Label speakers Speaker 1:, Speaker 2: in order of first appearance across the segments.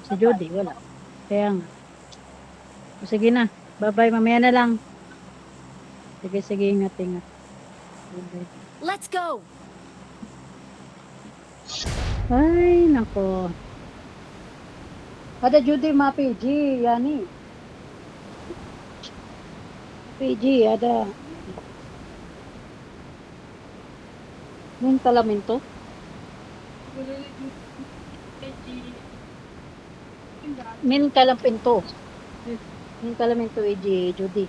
Speaker 1: Si Judy, wala. Kaya nga. O, sige na. Bye-bye, mamaya na lang. Sige, sige, ingat-ingat. Bye-bye.
Speaker 2: Let's go!
Speaker 1: Ay, nako. Ada Judy, PG, yani. PG, ada. Yung talamento. Min kalampinto. Min kalamento, Judy.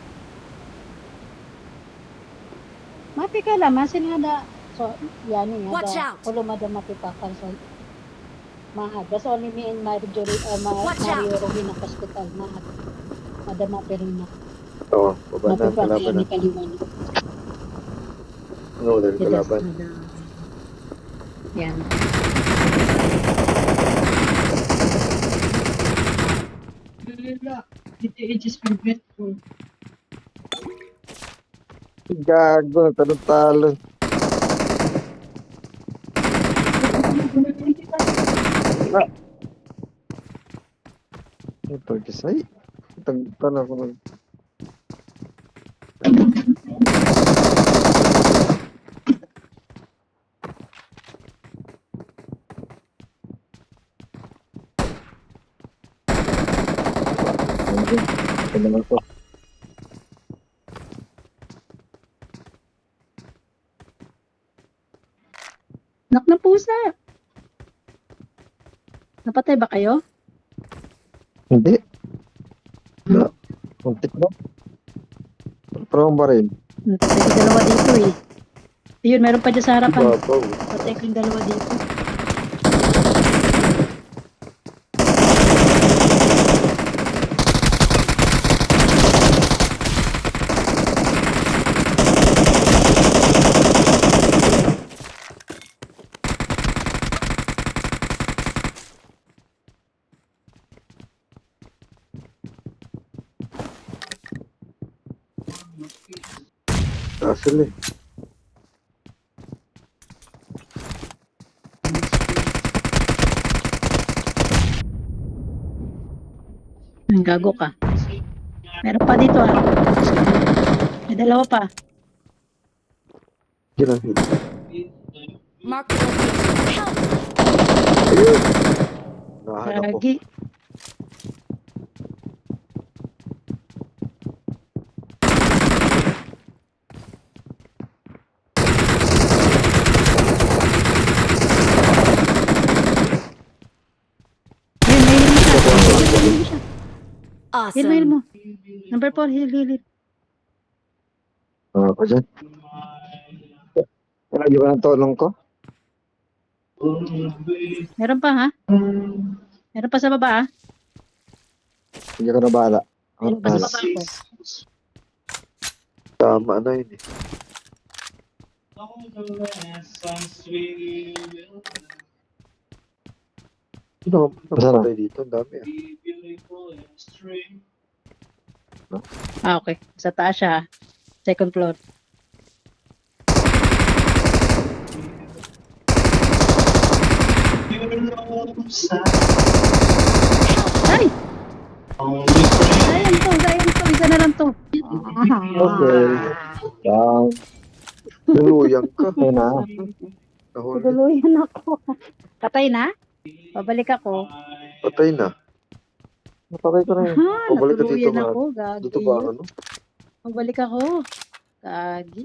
Speaker 1: Mapi ka lang, masin nga da. So, yani nga
Speaker 2: Watch
Speaker 1: da.
Speaker 2: out.
Speaker 1: Ulo madama pipakan so. Mahad. That's only me and Mario
Speaker 2: Watch out.
Speaker 1: Mario Rohin ng hospital. Mahad. Madama pero na.
Speaker 3: Oo, baba na ang
Speaker 1: Mapipakan
Speaker 3: kalaban
Speaker 1: ni
Speaker 3: na.
Speaker 1: Kaliwan.
Speaker 3: Ano ulit ang kalaban?
Speaker 1: Yan.
Speaker 3: Gago, talo-talo. Ah. Ito, kisay. Tagtan ako ng... Ito naman ko.
Speaker 1: Nak na pusa. Napatay ba kayo?
Speaker 3: Hindi. Wala. Kuntik na. Parang ba rin?
Speaker 1: Napatay ko dalawa dito eh. Ayun, meron pa dyan sa harapan.
Speaker 3: Babaw.
Speaker 1: Patay ko yung dalawa dito.
Speaker 3: Asal eh.
Speaker 1: Gago ka. Meron pa dito ah. May dalawa pa.
Speaker 3: Gila.
Speaker 2: Mark the location. Help!
Speaker 3: Ayun. Nahanap ko.
Speaker 1: Gagi. Ayun, may heal mo siya. Heal mo siya. Heal
Speaker 2: Awesome.
Speaker 1: mo. Number 4, heal.
Speaker 3: Ako dyan. Lagi ba ang tulong ko?
Speaker 1: Meron pa ha? Meron pa sa baba ha?
Speaker 3: Hindi ka na bahala.
Speaker 1: Meron pa sa baba ako.
Speaker 3: Tama na yun eh. Sino ang patay dito? Ang dami ah.
Speaker 1: Ah, okay. Sa taas siya ha? Second floor. Ay! Sayang to. Isa na lang to.
Speaker 3: Okay. Down. Tuluyang ka. Ayun na. Nahuli.
Speaker 1: Tuluyan ako. Patay na? Pabalik ako.
Speaker 3: Patay na. Napatay ko na yun.
Speaker 1: Ha,
Speaker 3: Pabalik ka dito
Speaker 1: natuluyan
Speaker 3: mga.
Speaker 1: ako. Gagi.
Speaker 3: Dito ba ano?
Speaker 1: Pabalik ako. Gagi.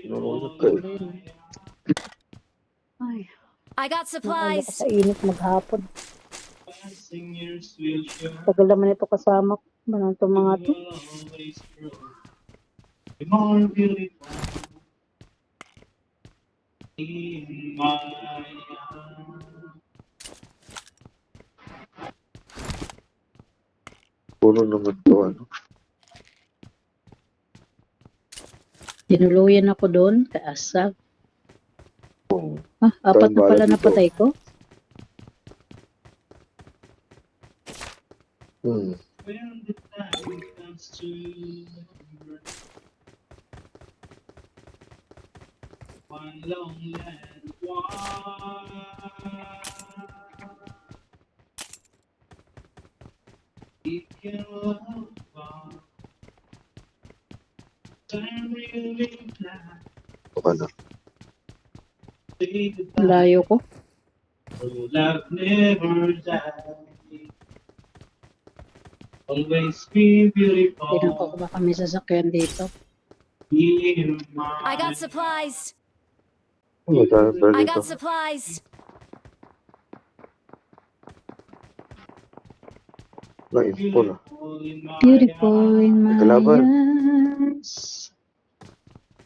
Speaker 3: Nahulog ka eh.
Speaker 1: Ay,
Speaker 2: I got
Speaker 1: naano ko
Speaker 2: supplies.
Speaker 1: sa init maghapon. Tagal naman ito kasama ko. Manang itong mga to.
Speaker 3: Puno naman to ano.
Speaker 1: Tinuluyan ako doon. Kaasag. Ah, apat na
Speaker 3: Bala
Speaker 1: pala
Speaker 3: dito.
Speaker 1: napatay ko.
Speaker 3: Ito ka na.
Speaker 1: Layo ko. Tingnan ko kung baka may sasakyan dito.
Speaker 2: I got supplies.
Speaker 3: Ano tayo pala
Speaker 2: I
Speaker 3: dito?
Speaker 2: got supplies.
Speaker 3: Na-info na.
Speaker 1: Beautiful in my
Speaker 3: Kalaban.
Speaker 1: eyes.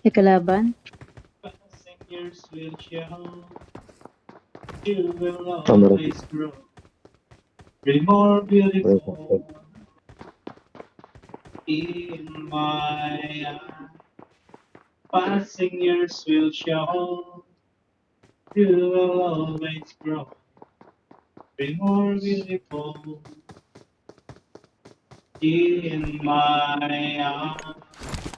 Speaker 1: May kalaban?
Speaker 3: Tama na.
Speaker 4: Passing years will show you will always grow. Be more beautiful in my arms.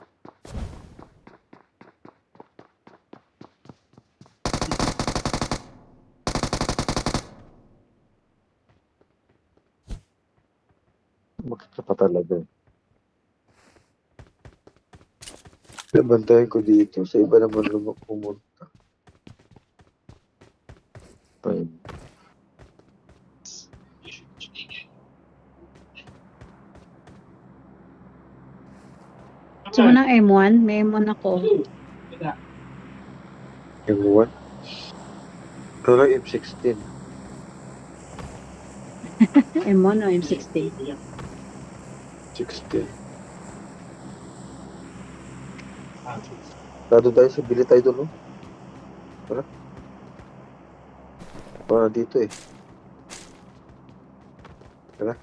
Speaker 3: Makita pa talaga. Bantayan ko dito. Sa iba naman pumunta. Time.
Speaker 1: Gusto mo ng M1? May M1 ako.
Speaker 3: M1? Ito lang M16.
Speaker 1: M1 o M16?
Speaker 3: 16. Dado tayo sa bili tayo doon, no? Tara. Para dito eh. Tara.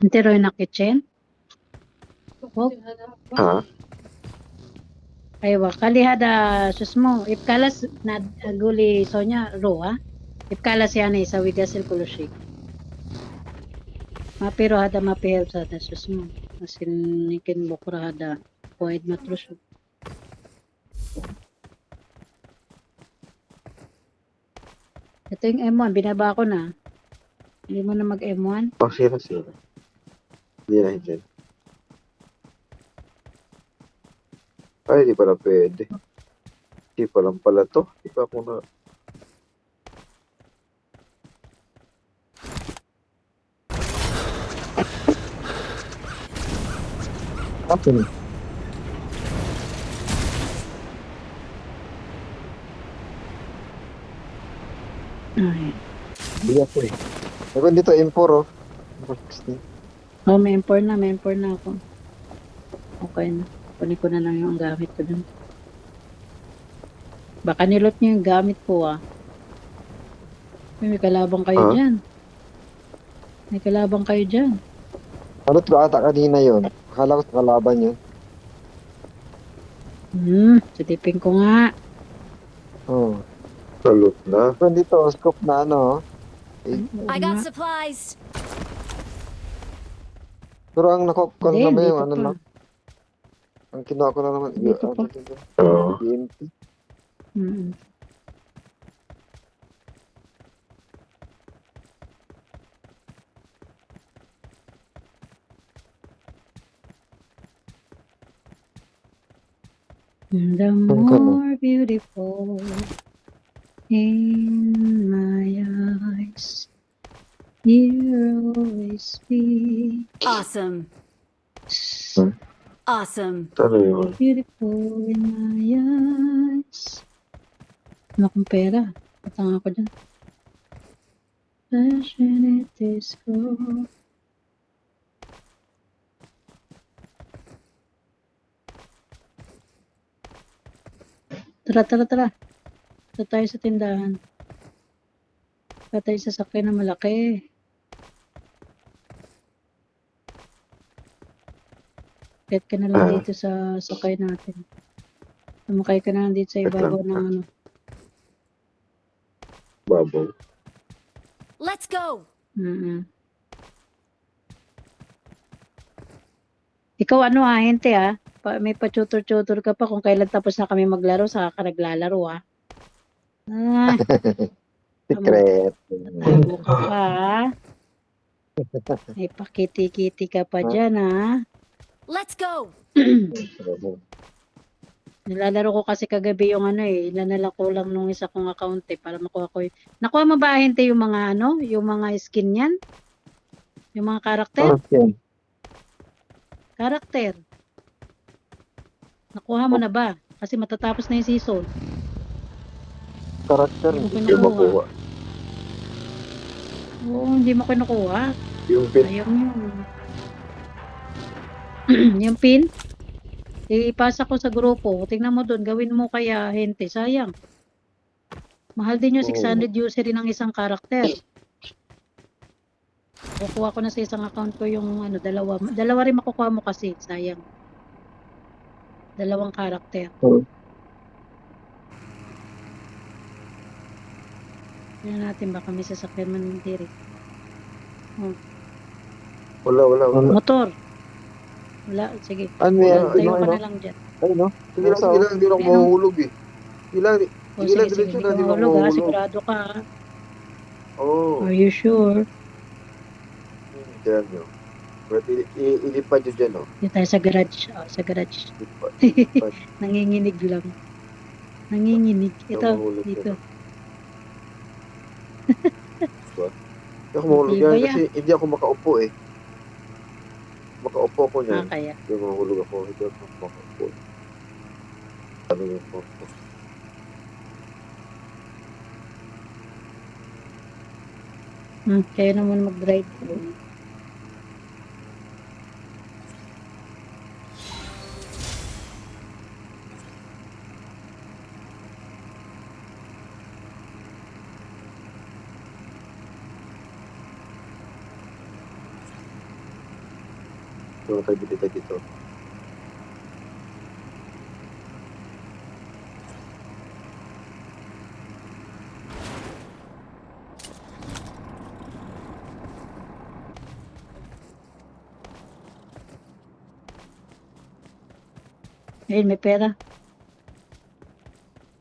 Speaker 1: Interoy na kitchen? Oh,
Speaker 3: Ha?
Speaker 1: aywa. Kalihada sus mo. Ipkalas na aguli Sonya roa. Ipkalas yan sa wigasil kulushik. Mapiro hada mapihelp sa hada sus mo. Asin nikin bukura hada. Kuwaid matrus. Ito yung M1. Binaba ko na. Hindi mo na mag M1.
Speaker 3: Pang sira-sira. Hindi na hindi. Ay, di pala pwede. Di pa lang pala to. Di pa ako na... Apo.
Speaker 1: Ay.
Speaker 3: Hindi ako eh. Meron dito M4 oh.
Speaker 1: Oh, may M4 na. May M4 na ako. Okay na. Kunin ko na lang yung gamit ko dun. Baka nilot niyo yung gamit ko ah. May kalabang kayo
Speaker 3: Ah?
Speaker 1: dyan. May kalabang kayo dyan.
Speaker 5: Salot ko ata kanina yon. Akala ko sa kalaban yun.
Speaker 1: Sitipin ko nga.
Speaker 5: Oh.
Speaker 3: Salute na.
Speaker 5: So dito, scope na ano.
Speaker 2: I got supplies.
Speaker 5: Pero ang nakopkon
Speaker 1: Hindi,
Speaker 5: naman
Speaker 1: dito
Speaker 5: yung ano
Speaker 1: pa.
Speaker 5: lang. Ang kinuha ko na naman.
Speaker 1: Dito pa.
Speaker 3: Oo.
Speaker 5: BMP.
Speaker 1: Mm. The
Speaker 5: Ang kano?
Speaker 1: more beautiful in my eyes, you'll always be
Speaker 2: Awesome.
Speaker 3: Hmm?
Speaker 2: Awesome.
Speaker 3: Ano yun?
Speaker 1: beautiful in my eyes. Ano akong pera? Patanga ko dyan. Passionate disco. Tara. Ito tayo sa tindahan. Ito tayo sa sakay na malaki. Get ka na lang dito sa sakay natin. Sumakay ka na lang dito sa
Speaker 3: Wait
Speaker 1: ibabaw
Speaker 3: lang,
Speaker 1: ng
Speaker 3: ah.
Speaker 1: ano.
Speaker 3: Babaw.
Speaker 2: Let's go.
Speaker 1: Mm-mm. Ikaw ano hinte may pa-tutor-tutor ka pa kung kailan tapos na kami maglaro, saka ka naglalaro Ah,
Speaker 5: Secret.
Speaker 1: tabo ka pa, ah. May pakiti-kiti ka pa dyan, ah.
Speaker 2: Let's go.
Speaker 1: Nilalaro ko kasi kagabi yung ano eh, ilan na lang kulang nung isa kong account eh, para makuha ko yung... Nakuha mo ba, Hente, yung mga ano, yung mga skin yan? Yung mga karakter?
Speaker 5: Okay.
Speaker 1: Karakter. Nakuha mo na ba? Kasi matatapos na yung season.
Speaker 5: Karakter.
Speaker 1: Hindi mo
Speaker 3: Hindi
Speaker 1: kinukuha.
Speaker 3: makuha.
Speaker 1: Oo, hindi mo kinukuha.
Speaker 3: Yung pin,
Speaker 1: Sayang yun. Yung pin, ipasa ko sa grupo. Tingnan mo doon, gawin mo kaya, Hente. Sayang. Mahal din yung
Speaker 3: Oo.
Speaker 1: 600 user ng isang karakter. Kukuha ko na sa isang account ko yung ano, dalawa. Dalawa rin makukuha mo kasi, sayang. Dalawang karakter. Tingnan natin baka may sasakyan man yung diri.
Speaker 3: wala.
Speaker 1: Motor. Wala, sige.
Speaker 5: Ano yan?
Speaker 1: Tayo ka
Speaker 5: Ano?
Speaker 1: na lang dyan.
Speaker 5: Ayun, no?
Speaker 3: Sige lang, hindi na ako
Speaker 1: Ayun.
Speaker 3: mahuhulog eh. Sige lang,
Speaker 1: O
Speaker 3: sige lang,
Speaker 1: sige,
Speaker 3: diretso
Speaker 1: hindi
Speaker 3: na,
Speaker 1: ka
Speaker 3: hindi na ako
Speaker 1: mahulog ha.
Speaker 3: mahuhulog.
Speaker 1: Sigurado ka ha.
Speaker 3: Oo.
Speaker 1: Are you sure?
Speaker 3: Diyan nyo. Pwede ilipad nyo dyan, oh.
Speaker 1: Dito tayo sa garage. Oh, sa garage.
Speaker 3: Ilipad.
Speaker 1: Nanginginig lang. Nanginginig. Ito,
Speaker 3: Mahulog
Speaker 1: dito.
Speaker 3: yan. Hindi ako mahulog
Speaker 1: Iba
Speaker 3: yan
Speaker 1: yan.
Speaker 3: kasi hindi ako makaupo eh. Makaupo ko
Speaker 1: Ah,
Speaker 3: niyan.
Speaker 1: kaya.
Speaker 3: Hindi mahulog ako. Hindi ako makaupo. Ano yung photo?
Speaker 1: Kayo naman mag-drive.
Speaker 3: Yung tayo dito.
Speaker 1: Ayun, may pera.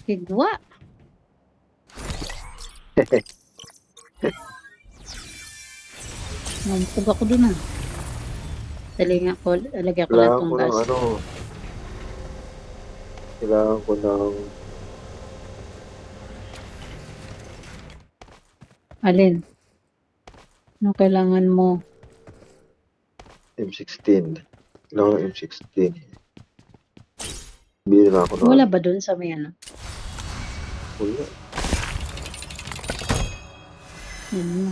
Speaker 1: Kigwa. Mampug ako dun ah. Dali nga ko, lagyan ko lang
Speaker 3: Kailangan
Speaker 1: tong
Speaker 3: ko ng
Speaker 1: gas.
Speaker 3: ano. Kailangan ko ng
Speaker 1: Alin? Ano kailangan mo?
Speaker 3: M16. Kailangan ko ng M16. Bili na ako ng
Speaker 1: Wala ba dun sa may ano?
Speaker 3: Wala.
Speaker 1: Yun na.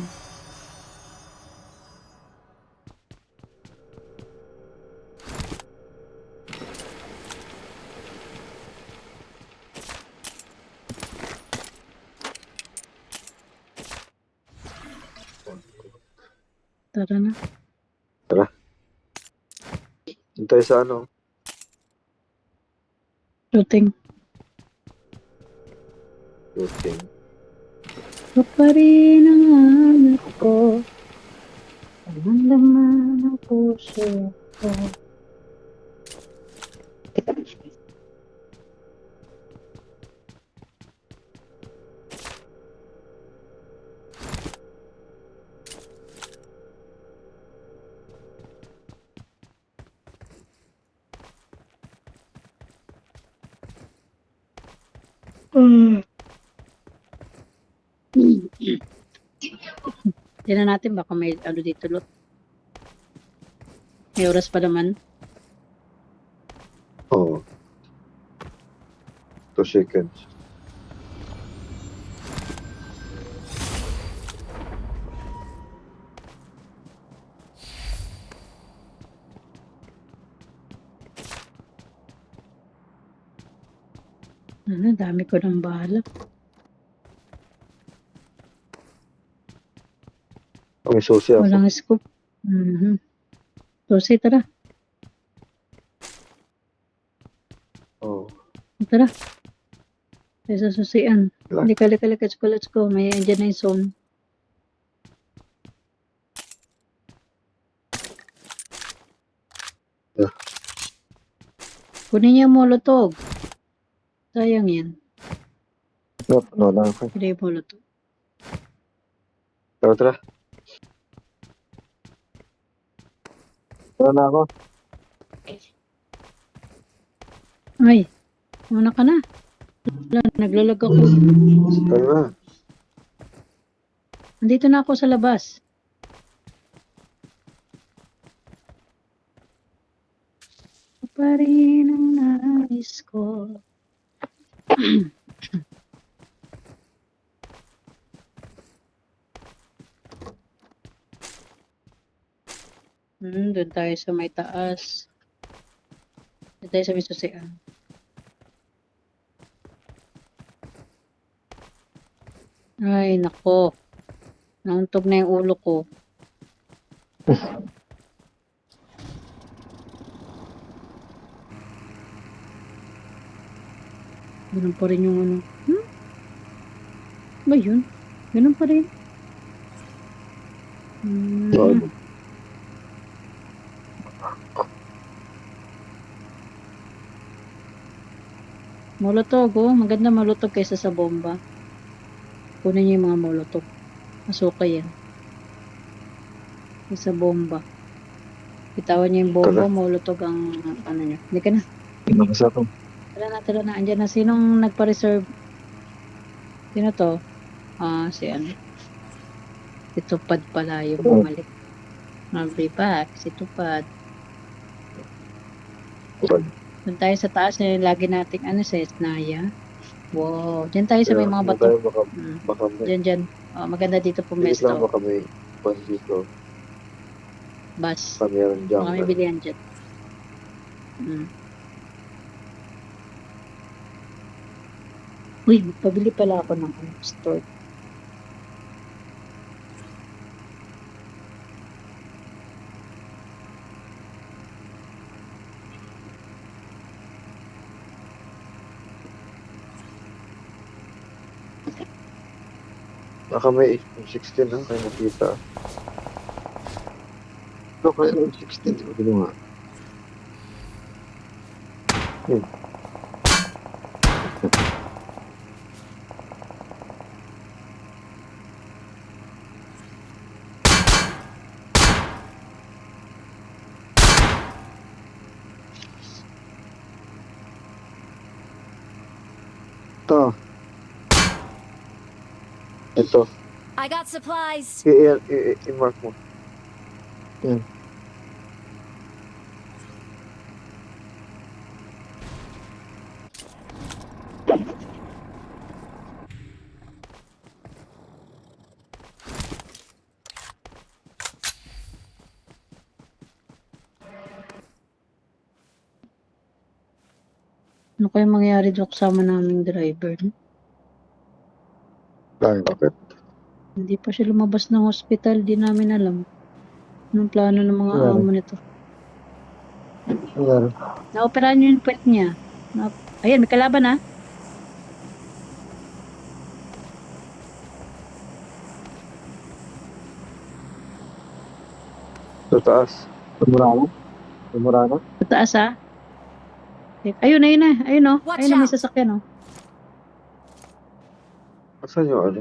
Speaker 1: Tara na.
Speaker 3: Hintay sa ano?
Speaker 1: Shooting.
Speaker 3: Shooting.
Speaker 1: Ito pa rin ang hanap ko. Ang laman ng puso ko. Tingnan natin baka may ano dito lot. May oras pa naman.
Speaker 3: Oo. 2 seconds.
Speaker 1: Ano, dami ko ng bala.
Speaker 3: Oh, may susi ako.
Speaker 1: Walang scoop. Susi, tara.
Speaker 3: Oo.
Speaker 1: Tara. Tayo sa susian.
Speaker 3: Wala.
Speaker 1: Lika, let's go. May andyan na yung zone.
Speaker 3: Yeah.
Speaker 1: Kunin niya yung molotov. Sayang yan.
Speaker 5: Yup, no lang ako.
Speaker 1: Hindi mo luto.
Speaker 3: Tara, tara.
Speaker 5: Tara na ako.
Speaker 1: Ay, muna ka na. Wala, naglalag ako.
Speaker 3: Tara na.
Speaker 1: Nandito na ako sa labas. Pa rin ang nais ko. Doon tayo sa may taas. Doon tayo sa may susian. Ay, nako. Nauntog na yung ulo ko. Ganun pa rin yung ano. Ba yun? Ganun pa rin.
Speaker 3: Bago.
Speaker 1: Molotov, oh. Maganda molotov kaysa sa bomba. Kunin niyo yung mga molotov. Masuka yan. Kaysa bomba. Bitawan niyo yung bomba,
Speaker 3: Tara.
Speaker 1: molotov ang ano niyo. Hindi ka na.
Speaker 5: Pinakasa ko.
Speaker 1: Tara na. Andyan na. Sinong nagpa-reserve? Sino to? Si ano. Si Tupad pala yung bumalik. I'll be back. Si Tupad. Doon tayo sa taas na lagi nating ano sa Esnaya. Wow. Diyan tayo sa may mga bato.
Speaker 3: Tayo baka,
Speaker 1: Mm.
Speaker 3: baka may,
Speaker 1: Diyan. Oh, maganda dito
Speaker 3: Hindi lang
Speaker 1: pumesto.
Speaker 3: baka may bus dito.
Speaker 1: Bus.
Speaker 3: Baka meron dyan.
Speaker 1: Baka may bilihan dyan. Uy, pabili pala ako ng store.
Speaker 3: Baka may M16 ha, kayo nakita. Ito kayo M16. Ano nga?
Speaker 5: Ito.
Speaker 3: Ito.
Speaker 2: I got supplies.
Speaker 3: I-mark mo.
Speaker 5: Yan.
Speaker 1: Ano kaya mangyari doon kasama naming driver?
Speaker 3: Bakit?
Speaker 1: Hindi pa siya lumabas ng hospital. Di namin alam. Anong plano ng mga
Speaker 5: Wala.
Speaker 1: amo nito?
Speaker 5: Ayan.
Speaker 1: Naoperahan niyo yung puwet niya. Ayan, may kalaban ha.
Speaker 3: Sa taas.
Speaker 5: Tumura na. Tumura na.
Speaker 1: Sa taas ha. Ayun na. Ayun o.
Speaker 2: Watch
Speaker 1: Ayun na may
Speaker 2: out.
Speaker 1: sasakyan o.
Speaker 3: Asan yung ano?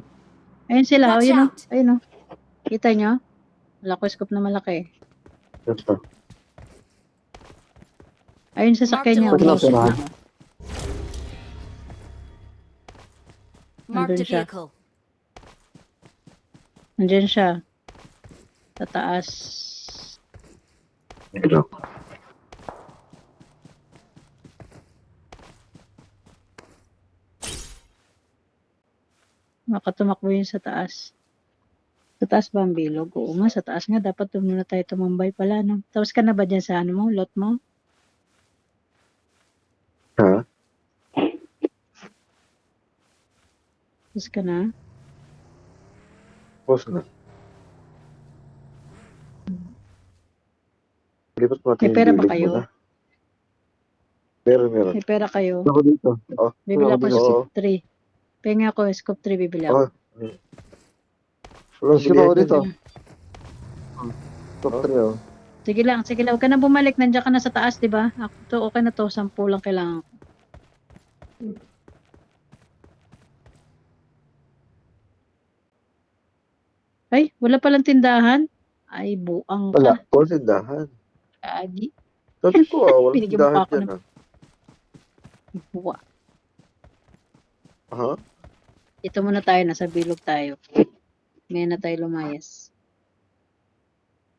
Speaker 1: Ayun sila.
Speaker 2: Watch
Speaker 1: Ayun o.
Speaker 2: out.
Speaker 1: Ayun o. Kita nyo? Wala ko scope na malaki.
Speaker 3: Ito.
Speaker 1: Ayun sa sasakyan niya.
Speaker 2: Mark
Speaker 5: the
Speaker 1: Umusok
Speaker 5: location,
Speaker 1: na.
Speaker 2: Marked
Speaker 1: Nandun
Speaker 2: a
Speaker 1: siya.
Speaker 2: vehicle.
Speaker 1: Nandiyan siya. Sa taas.
Speaker 3: Ito.
Speaker 1: Makatumakbo yun sa taas. Sa taas ba ang bilog? Oo nga, sa taas nga. Dapat doon muna tayo tumambay pala. No? Tapos ka na ba dyan sa ano mo? Lot mo?
Speaker 3: Ha?
Speaker 1: Tapos ka na?
Speaker 3: Pause na. Lipat mo natin
Speaker 1: May pera
Speaker 3: yung
Speaker 1: ba
Speaker 3: bilog
Speaker 1: kayo?
Speaker 3: muna. Meron.
Speaker 1: May pera kayo.
Speaker 5: Ako dito.
Speaker 3: Oh,
Speaker 1: Bibili ako
Speaker 3: Oo.
Speaker 1: scope 3. Penga ako, scope 3 bibili ako.
Speaker 3: Walang
Speaker 5: Sige pa ako
Speaker 3: bilihan
Speaker 5: dito.
Speaker 3: yan.
Speaker 5: Top 3 oh.
Speaker 1: Sige lang. Huwag ka na bumalik. Nandiyan ka na sa taas, di ba? Ako to, okay na to. 10 lang kailangan ko. Ay, wala palang tindahan. Ay, buang
Speaker 5: Wala.
Speaker 1: ka.
Speaker 3: Kung tindahan.
Speaker 1: Agi.
Speaker 3: Sabi ko walang
Speaker 1: Binigyan mo
Speaker 3: tindahan
Speaker 1: pa ako
Speaker 3: dyan
Speaker 1: ng buwa.
Speaker 3: Ha?
Speaker 1: Ito muna tayo, nasa bilog tayo. Ngayon na tayo lumayas.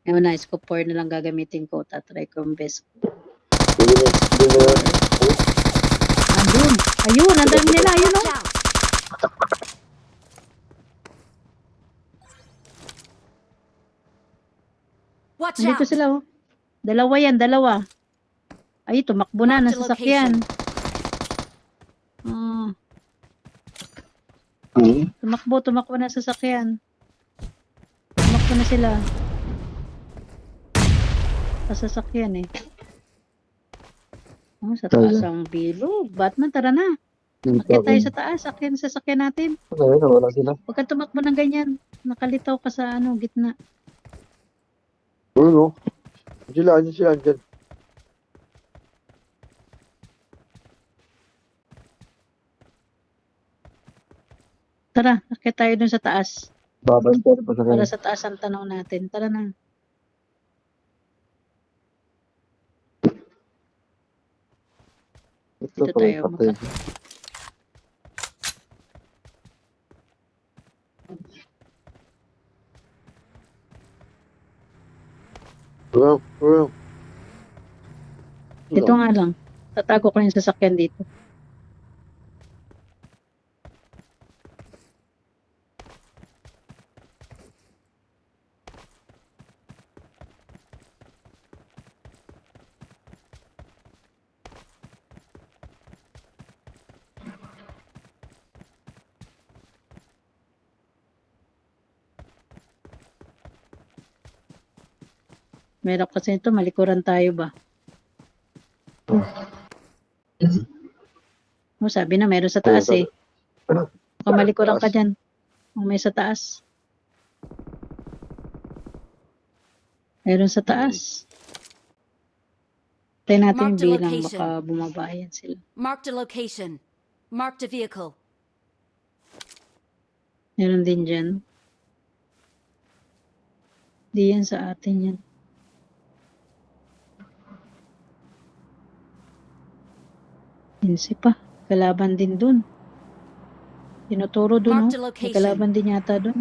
Speaker 1: Ngayon na, scope 4 na lang gagamitin ko. Tatry ko ang best.
Speaker 3: Hindi na yan.
Speaker 1: Andun. Ayun, ang dami nila. Ayun o.
Speaker 2: Watch out! Watch
Speaker 1: Dito
Speaker 2: out!
Speaker 1: sila oh. Dalawa yan, dalawa. Ay, tumakbo na,
Speaker 2: Marked a
Speaker 1: nasa sasakyan. Tumakbo na sa sasakyan. Tumakbo na sila. Sa sasakyan eh. Oh, sa taas ang bilog. Batman, tara na. Akyat tayo sa taas. Akyat sa sasakyan natin.
Speaker 5: Ayun, wala sila.
Speaker 1: Huwag kang tumakbo ng ganyan. Nakalitaw ka sa gitna.
Speaker 3: Uy, no. Andiyan sila, andyan.
Speaker 1: Tara, akyat tayo dun sa taas.
Speaker 5: Babantay pa sa
Speaker 1: Para
Speaker 5: kanya.
Speaker 1: sa taas ang tanaw natin. Tara na.
Speaker 5: Ito
Speaker 1: Dito
Speaker 5: pa
Speaker 1: tayo.
Speaker 5: yung patay.
Speaker 3: Well.
Speaker 1: Dito nga lang. Tatago ko yung sasakyan dito. Meron kasi ito, malikuran tayo ba? Oh, sabi na meron sa taas eh. Baka malikuran ka dyan. Kung may sa taas. Meron sa taas. Tayo natin
Speaker 2: Marked a
Speaker 1: bilang,
Speaker 2: location.
Speaker 1: baka bumaba yan sila.
Speaker 2: Marked a location. Marked a vehicle.
Speaker 1: Meron din dyan. Di yan sa atin yan. Pinsi pa. Kalaban din dun. Tinuturo dun,
Speaker 2: Marked a
Speaker 1: oh. May
Speaker 2: location.
Speaker 1: kalaban din yata dun.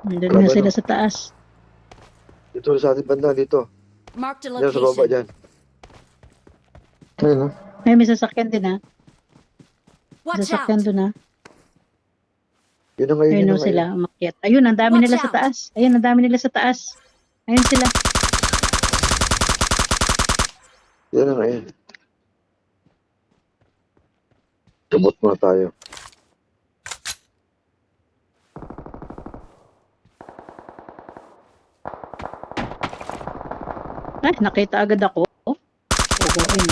Speaker 1: Nandun na
Speaker 3: Kalaban,
Speaker 1: sila
Speaker 3: oh.
Speaker 1: sa taas.
Speaker 3: Dito sa ating banda, dito.
Speaker 2: Marked a
Speaker 3: Diyan sa baba
Speaker 2: location.
Speaker 3: dyan.
Speaker 5: Ayun, no?
Speaker 1: Ay, may sasakyan din, ha? May
Speaker 2: Watch
Speaker 1: sasakyan
Speaker 2: out!
Speaker 1: dun, ha?
Speaker 3: Yun na ngayon,
Speaker 1: Ayun
Speaker 3: yun na
Speaker 1: o sila,
Speaker 3: ngayon.
Speaker 1: umakyat. Ayun, ang dami
Speaker 2: Watch
Speaker 1: nila sa
Speaker 2: out.
Speaker 1: taas. Ayun, ang dami nila sa taas. Ayun sila.
Speaker 3: Yun na ngayon. Sabot muna tayo.
Speaker 1: Ay, nakita agad ako. Ayun.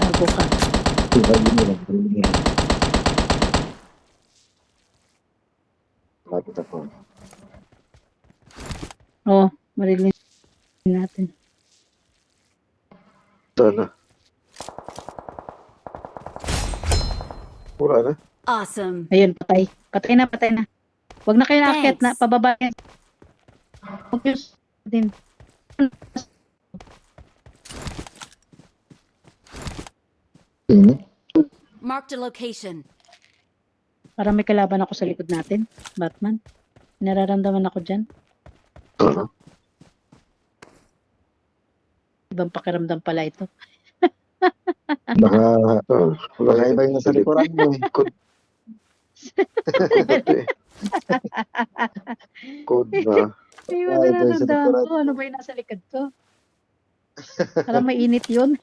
Speaker 1: Tago ka.
Speaker 5: Iba yun nila. Lapit ako.
Speaker 1: Oh, marinig natin.
Speaker 3: Sana. Wala na.
Speaker 2: Awesome.
Speaker 1: Ayun, patay. Patay na, patay na. Huwag na kayo nakakit na,
Speaker 2: Thanks.
Speaker 1: pababa yan. Huwag yun din.
Speaker 2: Marked a location.
Speaker 1: Parang may kalaban ako sa likod natin. Batman. Nararamdaman ako dyan.
Speaker 3: Ano?
Speaker 1: Ibang pakiramdam pala ito.
Speaker 5: Baka,
Speaker 3: Wala
Speaker 5: baka iba yung nasa likuran mo eh.
Speaker 3: Code na.
Speaker 1: Ay,
Speaker 5: Ah, ito yung sa
Speaker 1: nararamdaman
Speaker 5: likuran.
Speaker 1: ko. Ano ba yung nasa likod ko? Parang mainit yun.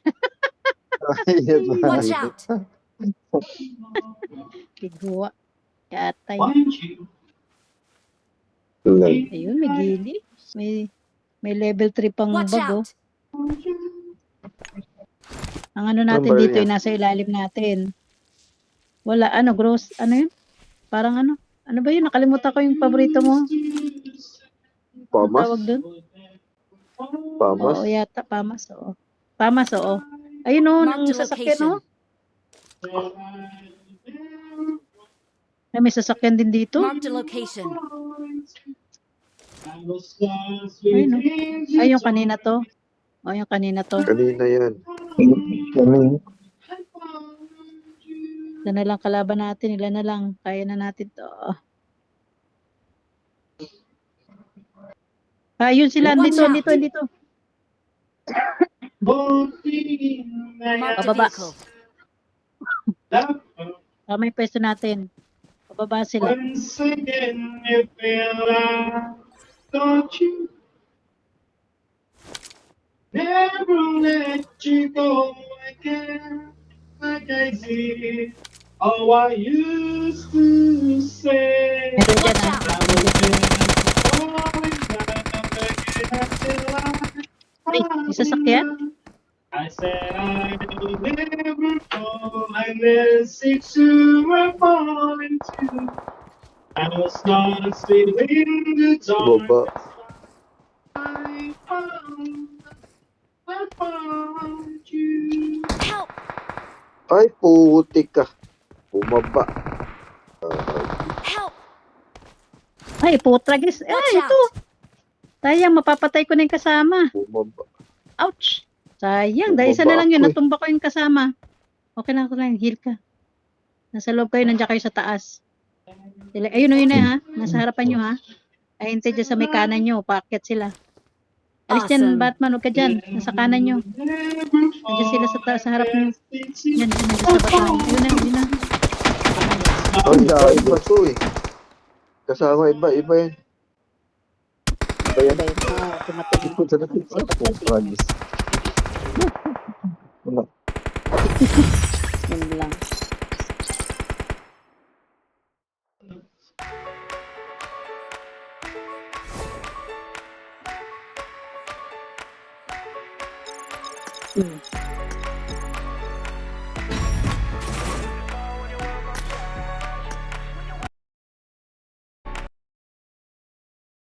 Speaker 2: Watch out!
Speaker 1: Tigwa. Yatay.
Speaker 4: Find you.
Speaker 3: Lang.
Speaker 1: Ayun, may gili. May level 3 pang
Speaker 2: Watch
Speaker 1: bago.
Speaker 2: out!
Speaker 1: Ang ano natin
Speaker 3: baril
Speaker 1: dito
Speaker 3: niya?
Speaker 1: ay nasa ilalim natin. Wala, gross, ano yun? Parang ano? Ano ba yun? Nakalimutan ko yung paborito mo. Ang
Speaker 3: Pamas?
Speaker 1: tawag doon?
Speaker 3: Pamas?
Speaker 1: Oo, yata. Pamas, oo. Pamas, oo. Ayun o,
Speaker 2: Marked
Speaker 1: nung
Speaker 2: a
Speaker 1: sasakyan o.
Speaker 2: location.
Speaker 1: Ay, may sasakyan din dito.
Speaker 2: Marked a location.
Speaker 1: Ayun o. Ay, yung kanina to. O, yung kanina to.
Speaker 3: Kanina yan.
Speaker 1: Ilan na lang kalaban natin. Ilan na lang. Kaya na natin to. Yun sila.
Speaker 2: Watch
Speaker 1: Andito,
Speaker 2: out.
Speaker 1: andito.
Speaker 2: Marked a
Speaker 1: Pababa.
Speaker 2: vehicle.
Speaker 1: May pwesto natin. Pababa sila.
Speaker 4: Once again, you feel like, don't you? Never let you go again, like I did. Oh, I used to say.
Speaker 1: Meron dyan
Speaker 2: Watch
Speaker 1: ah.
Speaker 2: out.
Speaker 4: I was falling down again until
Speaker 1: Ay, may sasakyan?
Speaker 4: I said I'll never fall, and then 6 you were falling too. I was not still in the
Speaker 3: Baba.
Speaker 4: dark. I found you.
Speaker 2: Help!
Speaker 3: Ay, putik ka. Bumaba.
Speaker 2: Help!
Speaker 1: Ay, putragis. Ay,
Speaker 2: Watch
Speaker 1: ito.
Speaker 2: out!
Speaker 1: Sayang, mapapatay ko na yung kasama.
Speaker 3: Bumaba.
Speaker 1: Ouch! Sayang, dahil isa na
Speaker 3: Bumaba
Speaker 1: lang yun.
Speaker 3: ako eh.
Speaker 1: Natumba ko yung kasama. Okay lang, okay lang. Heal ka. Nasa loob kayo, nandiyan kayo sa taas. Ayun, yun na ha. Nasa harapan nyo ha. Ay, hintay dyan sa may kanan nyo. Paakyat sila. Alis dyan,
Speaker 2: Awesome.
Speaker 1: Batman. Huwag ka dyan. Nasa kanan nyo. Nandiyan sila sa harap nyo. Yan, nandiyan sa batang. Ayun na, yun na.
Speaker 3: Ay, iba to eh. Kasama iba yan. Iba yan.
Speaker 1: Tumating.
Speaker 5: Ikot sa natin. Pragis. Wala.
Speaker 1: Yun lang. Hmm.